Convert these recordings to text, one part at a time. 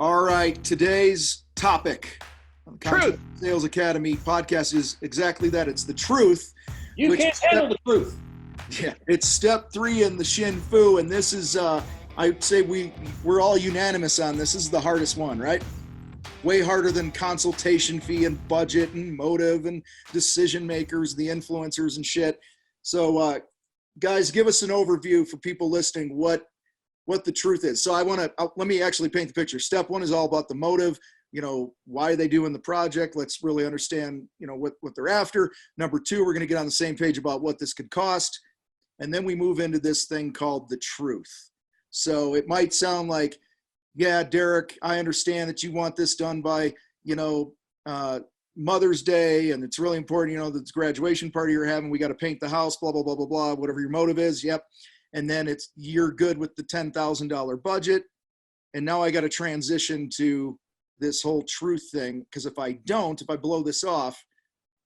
All right, today's topic on the Truth. Contractor Sales Academy podcast is exactly that. It's the truth. You can't handle the truth. Yeah, it's step 3 in the Shin Fu, and this is, I'd say we're all unanimous on this. This is the hardest one, right? Way harder than consultation fee and budget and motive and decision makers, the influencers and shit. So, guys, give us an overview for people listening what the truth is. So let me actually paint the picture. Step 1 is all about the motive. Why are they doing the project? Let's really understand, what they're after. Number 2, we're going to get on the same page about what this could cost. And then we move into this thing called the truth. So it might sound like, yeah, Derek, I understand that you want this done by, Mother's Day, and it's really important, this graduation party you're having, we got to paint the house, blah, blah, blah, blah, blah, whatever your motive is. Yep. And then you're good with the $10,000 budget. And now I got to transition to this whole truth thing. Because if I blow this off,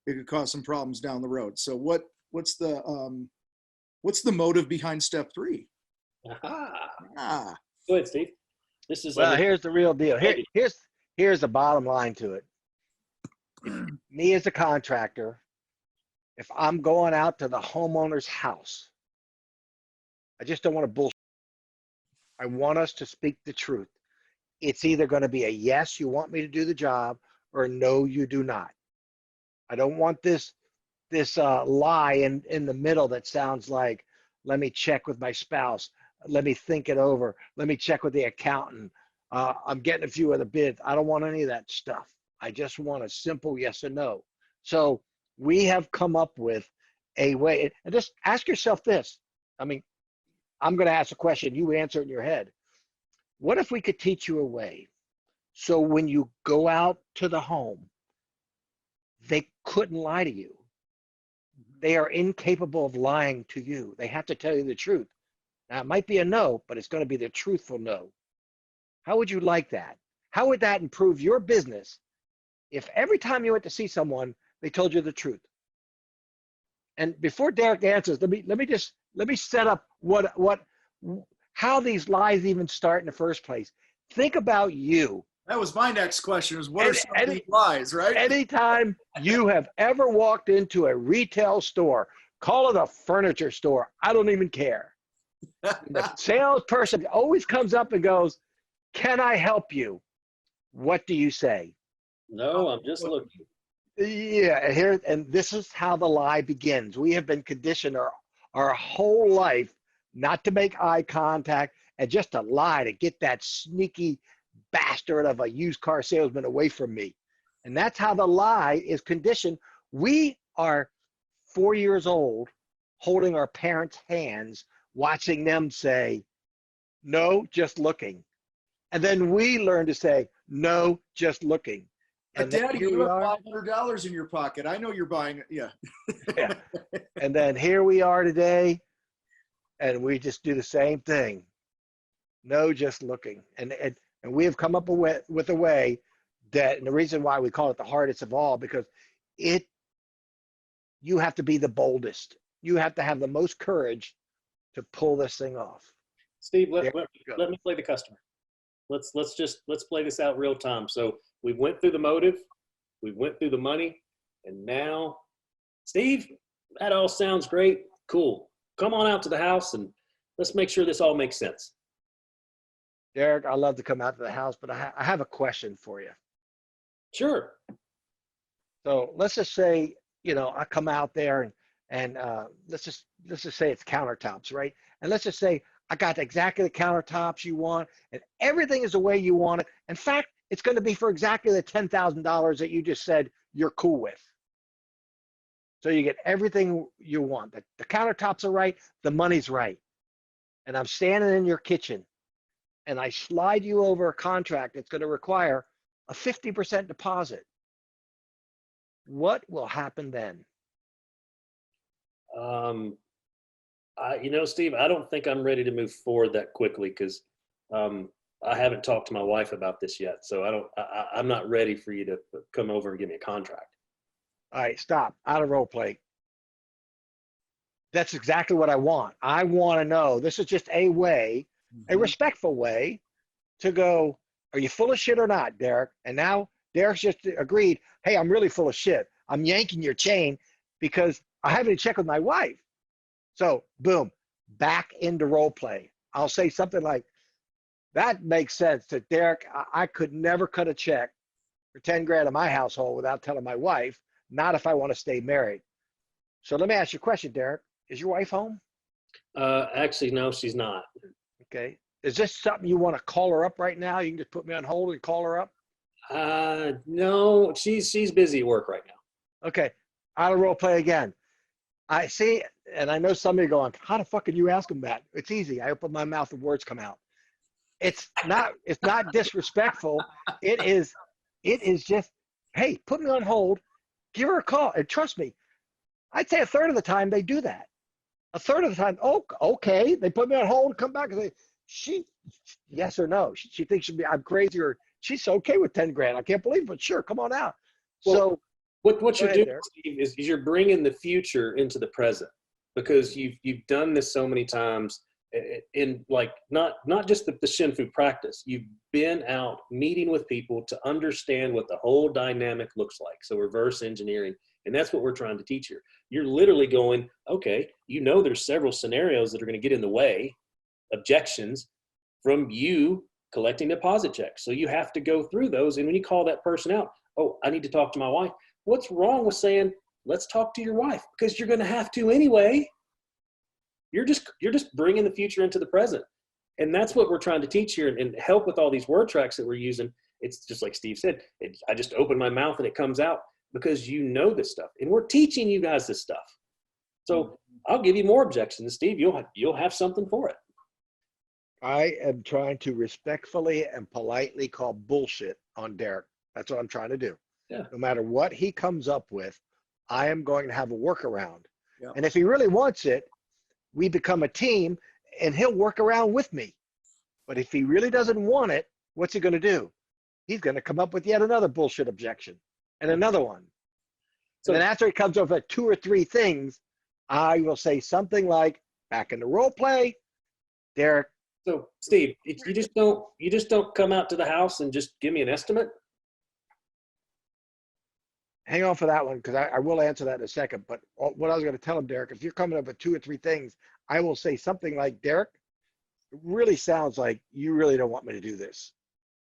it could cause some problems down the road. So what's the motive behind step 3? Go ahead, Steve. This is here's the real deal. Here's the bottom line to it. Me as a contractor, if I'm going out to the homeowner's house, I just don't want to bullshit. I want us to speak the truth. It's either going to be a yes, you want me to do the job, or no, you do not. I don't want this lie in the middle that sounds like, let me check with my spouse, let me think it over, let me check with the accountant. I'm getting a few other bids. I don't want any of that stuff. I just want a simple yes or no. So we have come up with a way, and just ask yourself this. I'm going to ask a question, you answer it in your head. What if we could teach you a way so when you go out to the home, they couldn't lie to you? They are incapable of lying to you. They have to tell you the truth. Now, it might be a no, but it's going to be the truthful no. How would you like that? How would that improve your business if every time you went to see someone, they told you the truth? And before Derek answers, let me set up how these lies even start in the first place. Think about you. That was my next question, is what are some of these lies, right? Anytime you have ever walked into a retail store, call it a furniture store, I don't even care. The salesperson always comes up and goes, can I help you? What do you say? No, I'm just looking. Yeah, and this is how the lie begins. We have been conditioned our whole life not to make eye contact and just to lie, to get that sneaky bastard of a used car salesman away from me. And that's how the lie is conditioned. We are 4 years old, holding our parents' hands, watching them say, no, just looking. And then we learn to say, no, just looking. And Daddy, you have $500 in your pocket. I know you're buying it. Yeah. Yeah. And then here we are today, and we just do the same thing. No, just looking. And we have come up with a way that, and the reason why we call it the hardest of all, because you have to be the boldest. You have to have the most courage to pull this thing off. Steve, let me play the customer. Let's play this out real time. So we went through the motive, we went through the money, and now, Steve, that all sounds great. Cool. Come on out to the house and let's make sure this all makes sense. Derek, I'd love to come out to the house, but I have a question for you. Sure. So let's just say, I come out there and let's just say it's countertops, right? And let's just say I got exactly the countertops you want, and everything is the way you want it. In fact, it's going to be for exactly the $10,000 that you just said you're cool with. So you get everything you want. The countertops are right, the money's right. And I'm standing in your kitchen, and I slide you over a contract that's going to require a 50% deposit. What will happen then? Steve, I don't think I'm ready to move forward that quickly because I haven't talked to my wife about this yet. So I'm not ready for you to come over and give me a contract. All right, stop. Out of role play. That's exactly what I want. I want to know. This is just a way, a respectful way to go, are you full of shit or not, Derek? And now Derek's just agreed, hey, I'm really full of shit. I'm yanking your chain because I haven't checked with my wife. So boom, back into role play. I'll say something like, that makes sense to Derek. I could never cut a check for 10 grand in my household without telling my wife, not if I want to stay married. So let me ask you a question, Derek. Is your wife home? Actually, no, she's not. Okay. Is this something you want to call her up right now? You can just put me on hold and call her up. No, she's busy at work right now. Okay. Out of role play again. I see, and I know somebody going, how the fuck can you ask him that? It's easy. I open my mouth and words come out. It's not disrespectful. It is just, hey, put me on hold, give her a call. And trust me, I'd say a third of the time they do that. A third of the time, oh, okay. They put me on hold, come back and say, yes or no. She thinks I'm crazy, or she's okay with 10 grand. I can't believe it, but sure, come on out. Well, So what you're doing, Derek. Steve, is you're bringing the future into the present, because you've done this so many times in like not just the Shinfu practice. You've been out meeting with people to understand what the whole dynamic looks like. So reverse engineering. And that's what we're trying to teach here. You're literally going, okay, there's several scenarios that are going to get in the way, objections from you collecting deposit checks. So you have to go through those. And when you call that person out, oh, I need to talk to my wife. What's wrong with saying, let's talk to your wife? Because you're going to have to anyway. You're just bringing the future into the present. And that's what we're trying to teach here and help with all these word tracks that we're using. It's just like Steve said, I just open my mouth and it comes out because you know this stuff. And we're teaching you guys this stuff. So I'll give you more objections. Steve, you'll have something for it. I am trying to respectfully and politely call bullshit on Derek. That's what I'm trying to do. Yeah. No matter what he comes up with, I am going to have a workaround. Yeah. And if he really wants it, we become a team and he'll work around with me. But if he really doesn't want it, what's he going to do? He's going to come up with yet another bullshit objection and another one. So then after he comes up with 2 or 3 things, I will say something like, back in the role play, Derek. So Steve, you just don't come out to the house and just give me an estimate? Hang on for that one, because I will answer that in a second. But what I was going to tell him, Derek, if you're coming up with 2 or 3 things, I will say something like, Derek, it really sounds like you really don't want me to do this.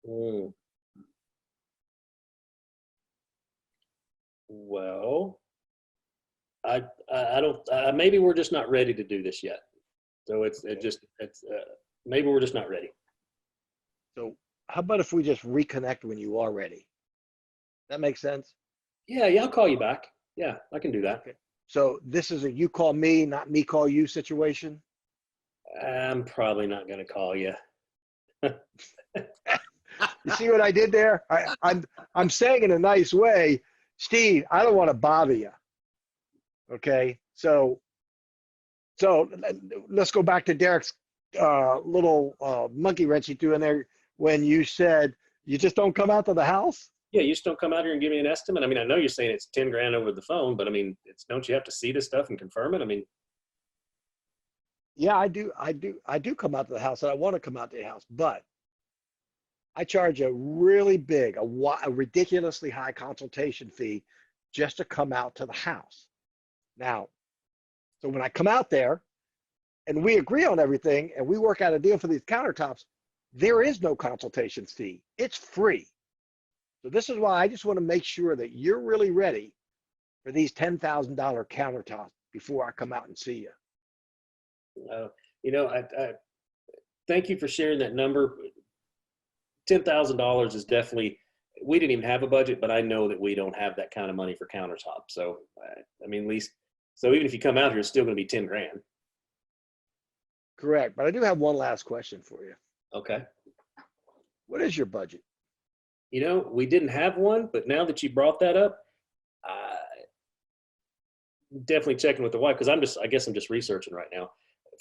Mm. Well, I don't. Maybe we're just not ready to do this yet. So maybe we're just not ready. So how about if we just reconnect when you are ready? That makes sense? Yeah, I'll call you back. Yeah, I can do that. Okay. So this is a you call me, not me call you situation? I'm probably not going to call you. You see what I did there? I'm saying in a nice way, Steve, I don't want to bother you. Okay, so let's go back to Derek's little monkey wrench he threw in there when you said you just don't come out to the house. Yeah, you just don't come out here and give me an estimate. I mean, I know you're saying it's 10 grand over the phone, but I mean, don't you have to see this stuff and confirm it? I mean, yeah, I do come out to the house, and I want to come out to the house, but I charge a really big, a ridiculously high consultation fee just to come out to the house. Now, so when I come out there and we agree on everything and we work out a deal for these countertops, there is no consultation fee. It's free. So this is why I just want to make sure that you're really ready for these $10,000 countertops before I come out and see you. I thank you for sharing that number. $10,000 is definitely, we didn't even have a budget, but I know that we don't have that kind of money for countertops. So, I mean, at least, so even if you come out here, it's still going to be 10 grand. Correct. But I do have one last question for you. Okay. What is your budget? We didn't have one, but now that you brought that up, definitely checking with the wife, because I guess I'm just researching right now.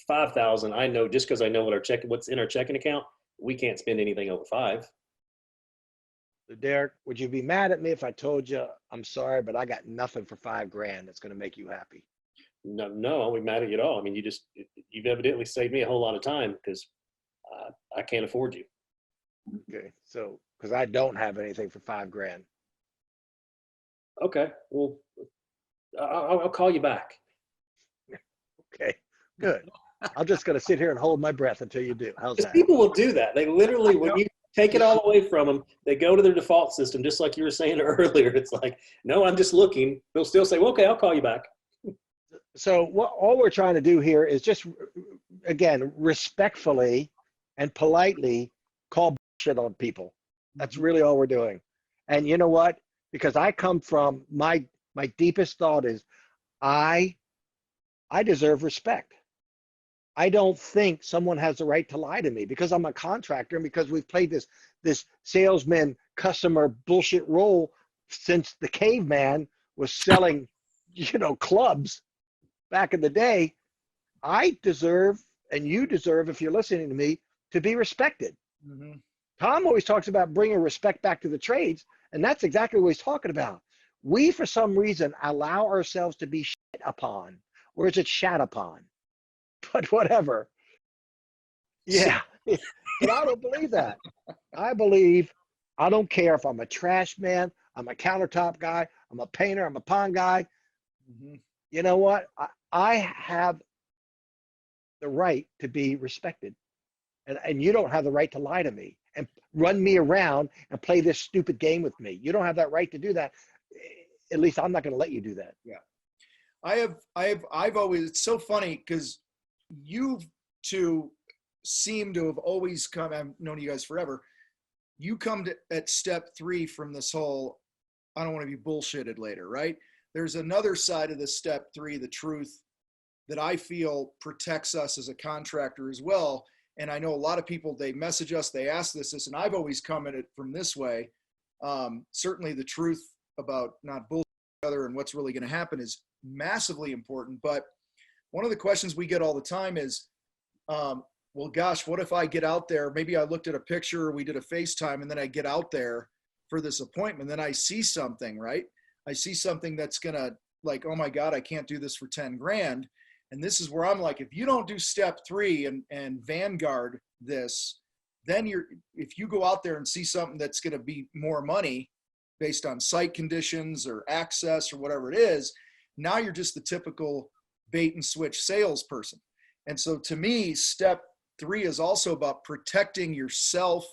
5,000, I know, just because I know what's in our checking account, we can't spend anything over 5. So Derek, would you be mad at me if I told you, I'm sorry, but I got nothing for 5 grand that's going to make you happy? No, I won't be mad at you at all. I mean, you've evidently saved me a whole lot of time because I can't afford you. Okay, so, because I don't have anything for $5,000. Okay, well, I'll call you back. Okay, good. I'm just gonna sit here and hold my breath until you do. How's Because that? people will do that. They literally, when Yep. you take it all away from them, they go to their default system, just like you were saying earlier. It's like, no, I'm just looking. They'll still say, well, okay, I'll call you back. So what all we're trying to do here is just, again, respectfully and politely call shit on people. That's really all we're doing. And you know what? Because I come from my deepest thought is I deserve respect. I don't think someone has the right to lie to me because I'm a contractor and because we've played this salesman customer bullshit role since the caveman was selling, clubs back in the day. I deserve, and you deserve, if you're listening to me, to be respected. Mhm. Tom always talks about bringing respect back to the trades, and that's exactly what he's talking about. We, for some reason, allow ourselves to be shit upon, or is it shat upon? But whatever. Yeah, but I don't believe that. I believe I don't care if I'm a trash man, I'm a countertop guy, I'm a painter, I'm a pond guy. Mhm. You know what? I have the right to be respected. And you don't have the right to lie to me and run me around and play this stupid game with me. You don't have that right to do that. At least I'm not going to let you do that. Yeah. I've always, it's so funny because you two seem to have always come, I've known you guys forever. You come to at step 3 from this whole, I don't want to be bullshitted later, right? There's another side of this step 3, the truth, that I feel protects us as a contractor as well. And I know a lot of people, they message us, they ask this, and I've always come at it from this way. Certainly the truth about not bullshitting each other and what's really going to happen is massively important. But one of the questions we get all the time is, well, gosh, what if I get out there? Maybe I looked at a picture, we did a FaceTime, and then I get out there for this appointment. Then I see something, right? I see something that's going to, like, oh my God, I can't do this for 10 grand. And this is where I'm like, if you don't do step 3 and vanguard this, then if you go out there and see something that's going to be more money based on site conditions or access or whatever it is, now you're just the typical bait and switch salesperson. And so to me, step 3 is also about protecting yourself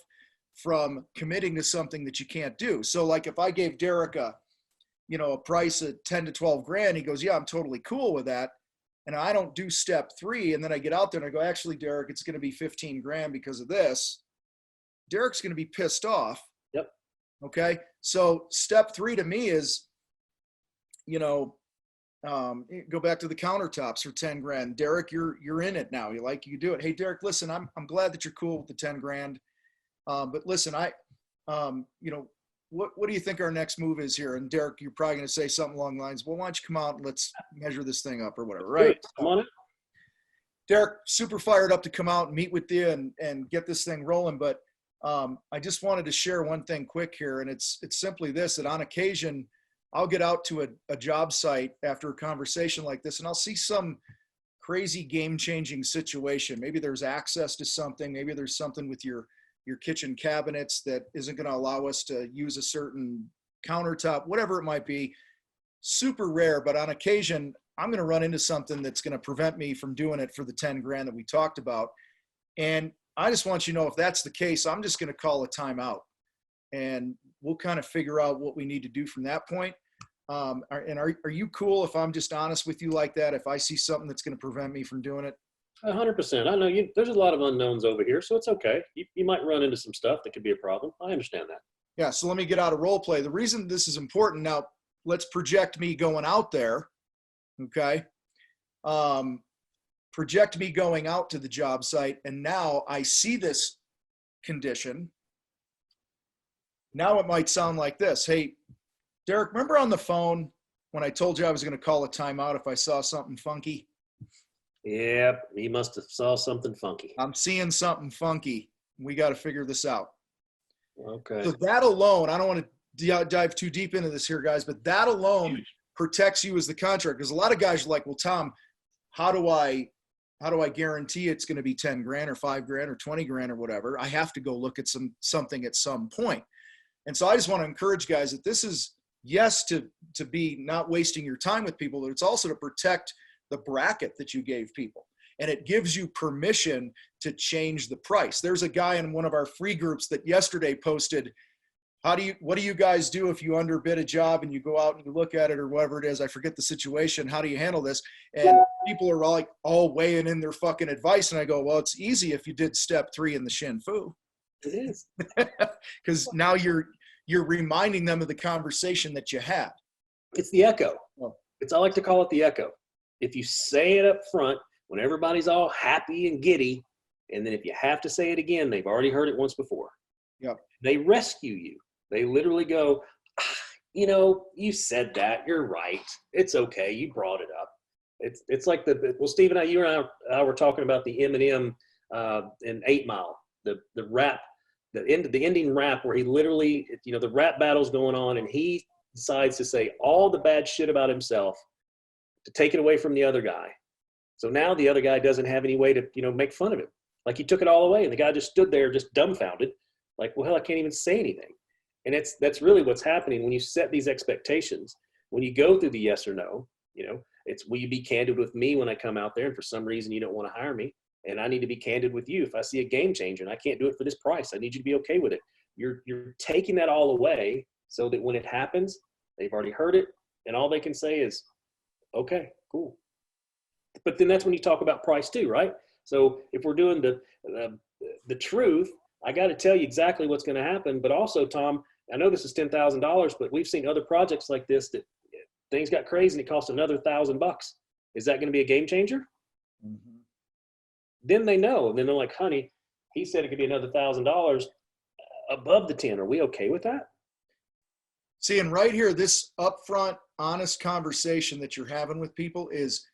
from committing to something that you can't do. So like if I gave Derek a price of 10 to 12 grand, he goes, yeah, I'm totally cool with that. And I don't do step 3. And then I get out there and I go, actually, Derek, it's going to be 15 grand because of this. Derek's going to be pissed off. Yep. Okay. So step 3 to me is, go back to the countertops for 10 grand. Derek, you're in it now. You do it. Hey, Derek, listen, I'm glad that you're cool with the 10 grand. But listen, what do you think our next move is here? And Derek, you're probably going to say something along the lines, well, why don't you come out and let's measure this thing up or whatever, right? Come on in. Derek, super fired up to come out and meet with you and get this thing rolling. But I just wanted to share one thing quick here. And it's simply this, that on occasion, I'll get out to a job site after a conversation like this, and I'll see some crazy game-changing situation. Maybe there's access to something. Maybe there's something with your kitchen cabinets that isn't going to allow us to use a certain countertop, whatever it might be. Super rare, but on occasion, I'm going to run into something that's going to prevent me from doing it for the 10 grand that we talked about. And I just want you to know, if that's the case, I'm just going to call a timeout and we'll kind of figure out what we need to do from that point. Are you cool if I'm just honest with you like that? If I see something that's going to prevent me from doing it? 100%. I know there's a lot of unknowns over here, so it's okay. You might run into some stuff that could be a problem. I understand that. Yeah, so let me get out of role play. The reason this is important, now let's project me going out there, okay? Project me going out to the job site, and now I see this condition. Now it might sound like this. Hey, Derek, remember on the phone when I told you I was going to call a timeout if I saw something funky? Yep, he must have saw something funky. I'm seeing something funky. We got to figure this out. Okay. So that alone, I don't want to dive too deep into this here, guys, but that alone protects you as the contractor. Because a lot of guys are like, well, Tom, how do I how do I guarantee it's going to be 10 grand or 5 grand or 20 grand or whatever? I have to go look at something at some point. And so I just want to encourage guys that this is, yes, to be not wasting your time with people, but it's also to protect the bracket that you gave people. And it gives you permission to change the price. There's a guy in one of our free groups that yesterday posted, what do you guys do if you underbid a job and you go out and you look at it or whatever it is? I forget the situation. How do you handle this? And people are all weighing in their fucking advice. And I go, well, it's easy if you did step 3 in the Shin Fu. It is. Because now you're reminding them of the conversation that you had. It's the echo. Oh. I like to call it the echo. If you say it up front, when everybody's all happy and giddy, and then if you have to say it again, they've already heard it once before. Yep. They rescue you. They literally go, you said that. You're right. It's okay. You brought it up. It's like Steve and you and I were talking about the Eminem in 8 Mile, the rap, the ending rap where he literally, the rap battle's going on and he decides to say all the bad shit about himself to take it away from the other guy. So now the other guy doesn't have any way to, make fun of him. Like he took it all away and the guy just stood there just dumbfounded. Like, well, hell, I can't even say anything. And that's really what's happening when you set these expectations. When you go through the yes or no, it's, will you be candid with me when I come out there and for some reason you don't want to hire me? And I need to be candid with you if I see a game changer and I can't do it for this price. I need you to be okay with it. You're taking that all away so that when it happens, they've already heard it and all they can say is, okay, cool. But then that's when you talk about price too, right? So if we're doing the truth, I got to tell you exactly what's going to happen. But also, Tom, I know this is $10,000, but we've seen other projects like this that things got crazy and it cost another $1,000. Is that going to be a game changer? Mm-hmm. Then they know. And then they're like, honey, he said it could be another $1,000 above the 10. Are we okay with that? See, and right here, this upfront, honest conversation that you're having with people is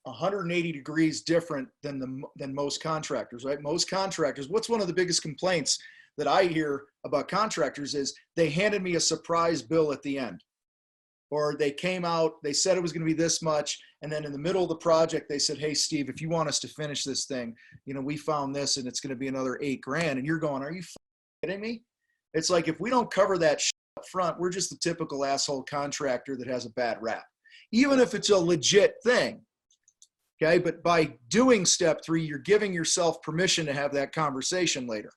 180 degrees different than most contractors, right? Most contractors, what's one of the biggest complaints that I hear about contractors is they handed me a surprise bill at the end. Or they came out, they said it was going to be this much, and then in the middle of the project, they said, hey, Steve, if you want us to finish this thing, we found this and it's going to be another $8 grand. And you're going, are you kidding me? It's like, if we don't cover that shit up front, we're just the typical asshole contractor that has a bad rap, even if it's a legit thing. Okay, but by doing step 3, you're giving yourself permission to have that conversation later.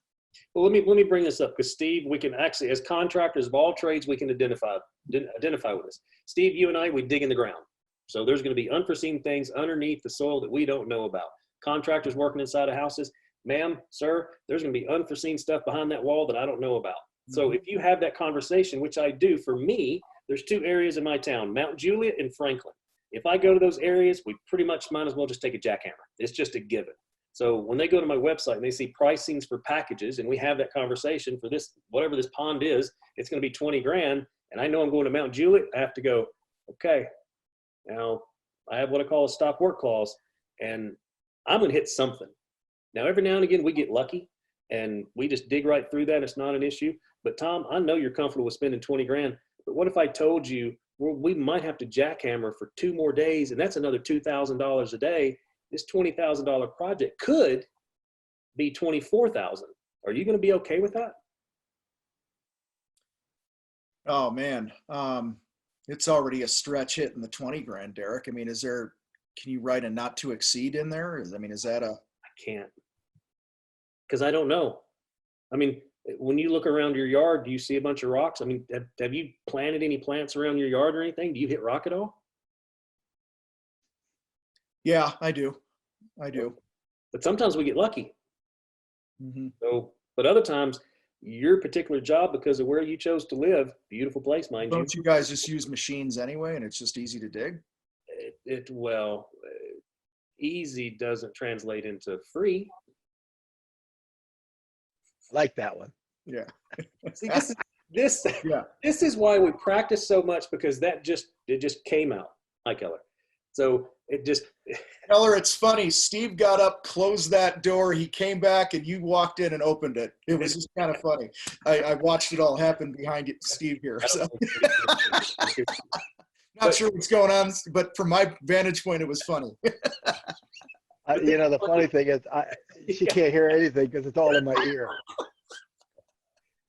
Well, let me bring this up because Steve, we can actually, as contractors of all trades, we can identify with this. Steve, you and I, we dig in the ground. So there's going to be unforeseen things underneath the soil that we don't know about. Contractors working inside of houses, ma'am, sir, there's going to be unforeseen stuff behind that wall that I don't know about. Mm-hmm. So if you have that conversation, which I do, for me, there's 2 areas in my town, Mount Juliet and Franklin. If I go to those areas, we pretty much might as well just take a jackhammer. It's just a given. So when they go to my website and they see pricings for packages and we have that conversation for this, whatever this pond is, it's going to be 20 grand. And I know I'm going to Mount Juliet. I have to go, okay, now I have what I call a stop work clause and I'm going to hit something. Now, every now and again, we get lucky and we just dig right through that. It's not an issue. But Tom, I know you're comfortable with spending 20 grand, but what if I told you, well, we might have to jackhammer for 2 more days and that's another $2,000 a day. This $20,000 project could be $24,000. Are you going to be okay with that? Oh man, it's already a stretch hitting the 20 grand, Derek. I mean, can you write a not to exceed in there? Is that a? I can't, because I don't know. I mean, when you look around your yard, do you see a bunch of rocks? I mean, have you planted any plants around your yard or anything? Do you hit rock at all? Yeah, I do. But sometimes we get lucky. Mm-hmm. So, but other times, your particular job, because of where you chose to live, beautiful place, mind you. Don't you guys just use machines anyway, and it's just easy to dig? Easy doesn't translate into free. Like that one. Yeah. See, this is why we practice so much, because it just came out. Hi, Keller. So Keller, it's funny. Steve got up, closed that door. He came back and you walked in and opened it. It was just kind of funny. I watched it all happen behind Steve here. So. Not sure what's going on, but from my vantage point, it was funny. You know, the funny thing is, she can't hear anything because it's all in my ear.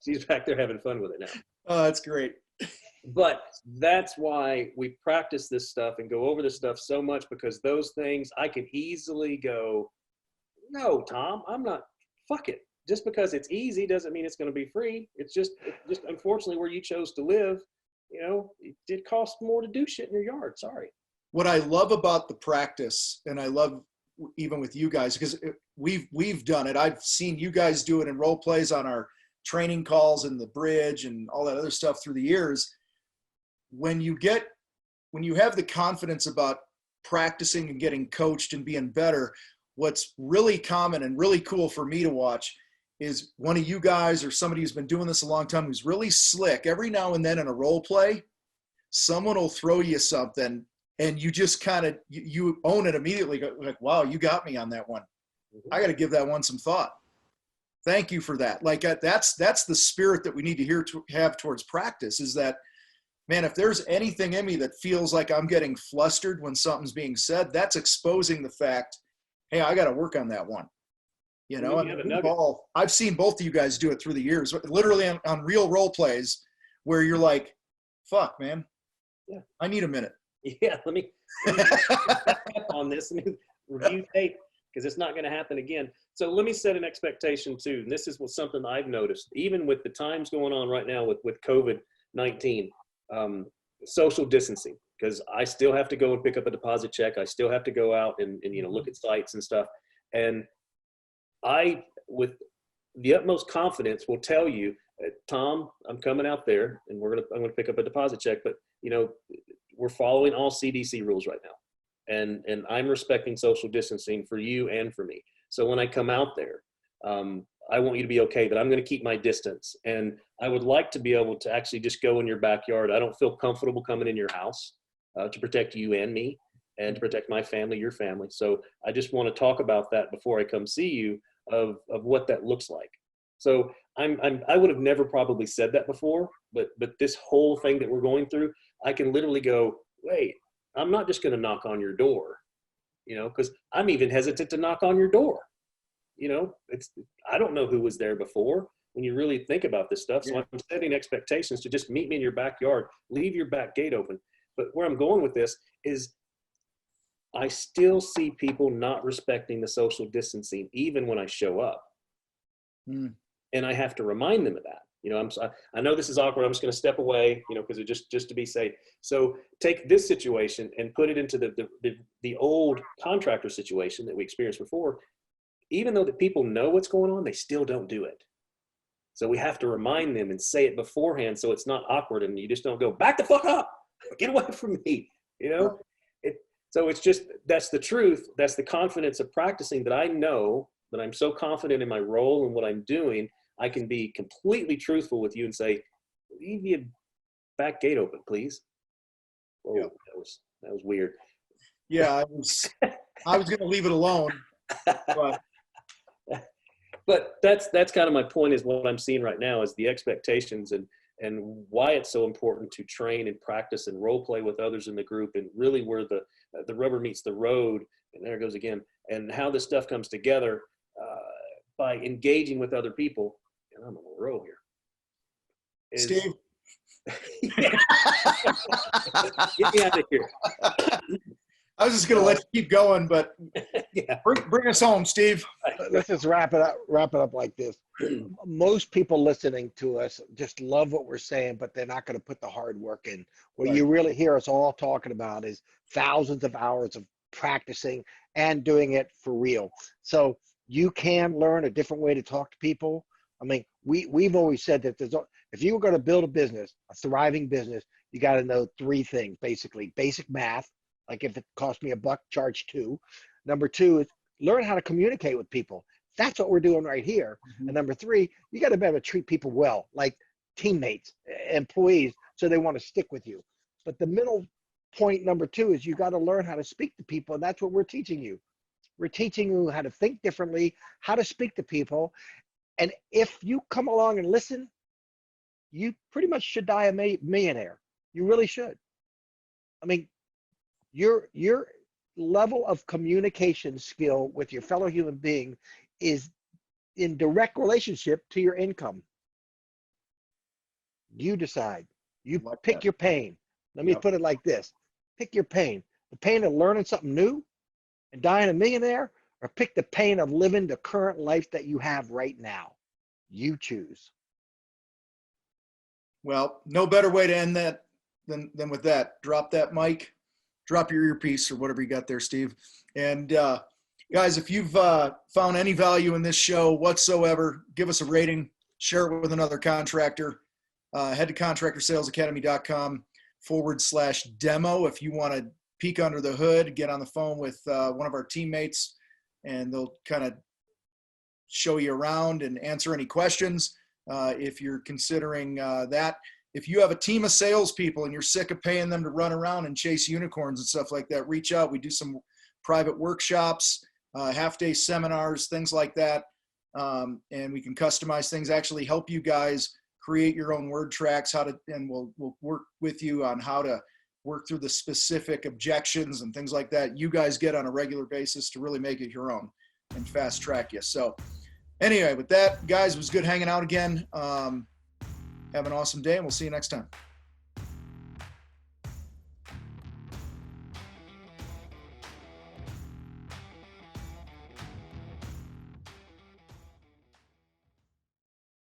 She's back there having fun with it now. Oh, that's great. But that's why we practice this stuff and go over this stuff so much, because those things I can easily go, no, Tom, I'm not, fuck it. Just because it's easy doesn't mean it's going to be free. It's just unfortunately where you chose to live, you know, it did cost more to do shit in your yard. Sorry. What I love about the practice, and I love even with you guys, because we've done it. I've seen you guys do it in role plays on our training calls and the bridge and all that other stuff through the years. When you have the confidence about practicing and getting coached and being better, what's really common and really cool for me to watch is one of you guys or somebody who's been doing this a long time, who's really slick. Every now and then in a role play, someone will throw you something and you just kind of, you own it immediately. Like, wow, you got me on that one. I got to give that one some thought. Thank you for that. Like that's the spirit that we need to have towards practice, is that, man, if there's anything in me that feels like I'm getting flustered when something's being said, that's exposing the fact, hey, I got to work on that one. You know, I've seen both of you guys do it through the years, literally on real role plays where you're like, fuck, man, yeah, I need a minute. Yeah, let me back up on this. Let me review tape, because it's not going to happen again. So let me set an expectation too. And this is something I've noticed, even with the times going on right now with COVID-19, social distancing, because I still have to go and pick up a deposit check. I still have to go out and you know, look at sites and stuff. And I, with the utmost confidence, will tell you, Tom, I'm coming out there and I'm gonna pick up a deposit check, but you know, we're following all CDC rules right now, and I'm respecting social distancing for you and for me. So when I come out there, I want you to be okay that I'm going to keep my distance, and I would like to be able to actually just go in your backyard. I don't feel comfortable coming in your house to protect you and me, and to protect my family, your family. So I just want to talk about that before I come see you, of what that looks like. So I would have never probably said that before, but this whole thing that we're going through, I can literally go, wait, I'm not just going to knock on your door, you know, because I'm even hesitant to knock on your door. You know, I don't know who was there before when you really think about this stuff. So yeah. I'm setting expectations to just meet me in your backyard, leave your back gate open. But where I'm going with this is I still see people not respecting the social distancing, even when I show up. And I have to remind them of that. You know, I know this is awkward. I'm just going to step away, you know, because just to be safe. So take this situation and put it into the old contractor situation that we experienced before. Even though the people know what's going on, they still don't do it. So we have to remind them and say it beforehand, so it's not awkward, and you just don't go, back the fuck up, get away from me. You know, so it's just, that's the truth. That's the confidence of practicing, that I know that I'm so confident in my role and what I'm doing. I can be completely truthful with you and say, leave your back gate open, please. Oh, yeah. That was weird. Yeah, I was going to leave it alone. But that's kind of my point, is what I'm seeing right now is the expectations and why it's so important to train and practice and role play with others in the group, and really where the rubber meets the road, and there it goes again, and how this stuff comes together by engaging with other people. And I'm on a roll here. Steve. Get me out of here. I was just going to let you keep going, but yeah. Bring us home, Steve. Let's just wrap it up like this. Most people listening to us just love what we're saying, but they're not going to put the hard work in. What you really hear us all talking about is thousands of hours of practicing and doing it for real. So you can learn a different way to talk to people. I mean, we've always said that if you were going to build a business, a thriving business, you got to know three things, basically. Basic math, like if it cost me $1, charge $2. Number 2 is learn how to communicate with people. That's what we're doing right here. And number 3, you got to be able to treat people well, like teammates, employees, so they want to stick with you. But the middle point, number 2, is you got to learn how to speak to people, and that's what we're teaching you. We're teaching you how to think differently, how to speak to people. And if you come along and listen, you pretty much should die a millionaire. You really should. I mean, you're level of communication skill with your fellow human being is in direct relationship to your income. You decide. You Like pick that. your pain. Let me Yep. put it like this. Pick your pain. The pain of learning something new and dying a millionaire, or pick the pain of living the current life that you have right now. You choose. Well, no better way to end that than with that. Drop that mic, drop your earpiece or whatever you got there, Steve. And guys, if you've found any value in this show whatsoever, give us a rating, share it with another contractor. Head to contractorsalesacademy.com/demo if you want to peek under the hood, get on the phone with one of our teammates, and they'll kind of show you around and answer any questions. If you're considering that. If you have a team of salespeople and you're sick of paying them to run around and chase unicorns and stuff like that, reach out. We do some private workshops, half-day seminars, things like that. And we can customize things, actually help you guys create your own word tracks, and we'll work with you on how to work through the specific objections and things like that you guys get on a regular basis to really make it your own and fast track you. So anyway, with that, guys, it was good hanging out again. Have an awesome day, and we'll see you next time.